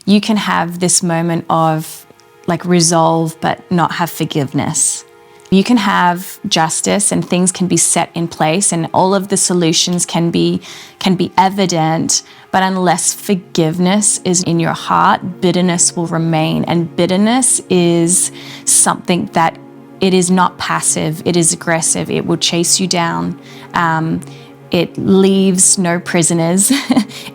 you can have this moment of like resolve, but not have forgiveness. You can have justice and things can be set in place and all of the solutions can be evident, but unless forgiveness is in your heart, bitterness will remain. And bitterness is something that it is not passive, it is aggressive. It will chase you down. It leaves no prisoners.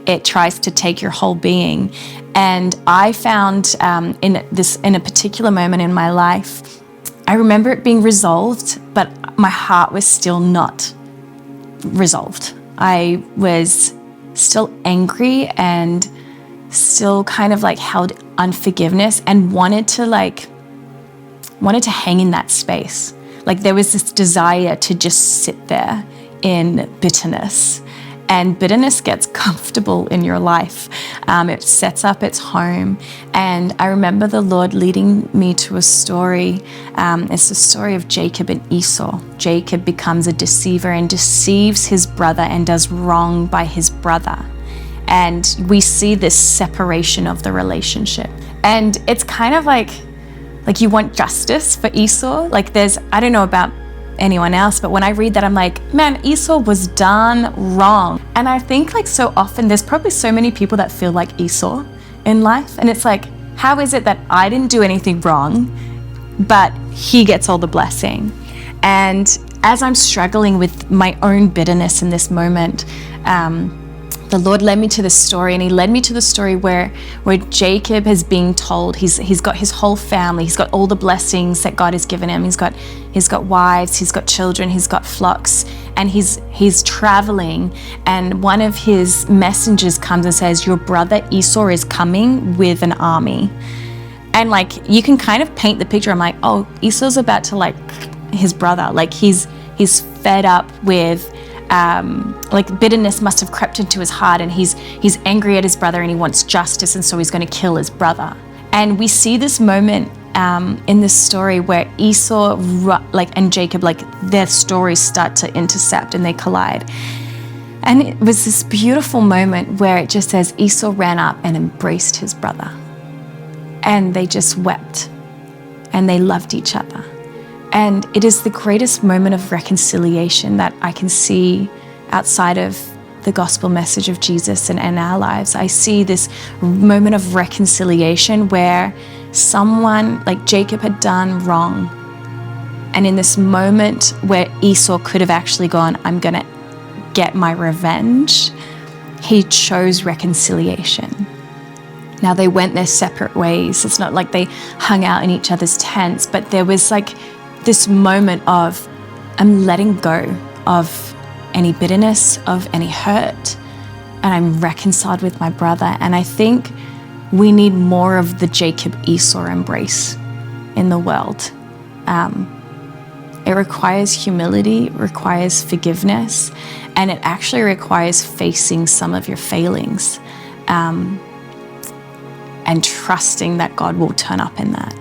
It tries to take your whole being. And I found in a particular moment in my life, I remember it being resolved, but my heart was still not resolved. I was still angry and still kind of like held unforgiveness and wanted to hang in that space. Like there was this desire to just sit there in bitterness. And bitterness gets comfortable in your life. It sets up its home. And I remember the Lord leading me to a story. It's the story of Jacob and Esau. Jacob becomes a deceiver and deceives his brother and does wrong by his brother. And we see this separation of the relationship. And it's kind of like you want justice for Esau. Like I don't know about anyone else, but when I read that, I'm like, man, Esau was done wrong. And I think like so often there's probably so many people that feel like Esau in life. And it's like, how is it that I didn't do anything wrong, but he gets all the blessing? And as I'm struggling with my own bitterness in this moment, the Lord led me to the story, and he led me to the story where Jacob is being told he's got his whole family, he's got all the blessings that God has given him. He's got wives, he's got children, he's got flocks, and he's traveling, and one of his messengers comes and says, your brother Esau is coming with an army. And like you can kind of paint the picture. I'm like, oh, Esau's about to like his brother, like he's fed up with like bitterness must have crept into his heart, and he's angry at his brother and he wants justice, and so he's going to kill his brother. And we see this moment in this story where Esau and Jacob, like their stories start to intercept and they collide. And it was this beautiful moment where it just says Esau ran up and embraced his brother, and they just wept and they loved each other. And it is the greatest moment of reconciliation that I can see outside of the gospel message of Jesus and our lives. I see this moment of reconciliation where someone like Jacob had done wrong. And in this moment where Esau could have actually gone, I'm going to get my revenge, he chose reconciliation. Now they went their separate ways. It's not like they hung out in each other's tents, but there was like this moment of, I'm letting go of any bitterness, of any hurt, and I'm reconciled with my brother. And I think we need more of the Jacob-Esau embrace in the world. It requires humility, it requires forgiveness, and it actually requires facing some of your failings and trusting that God will turn up in that.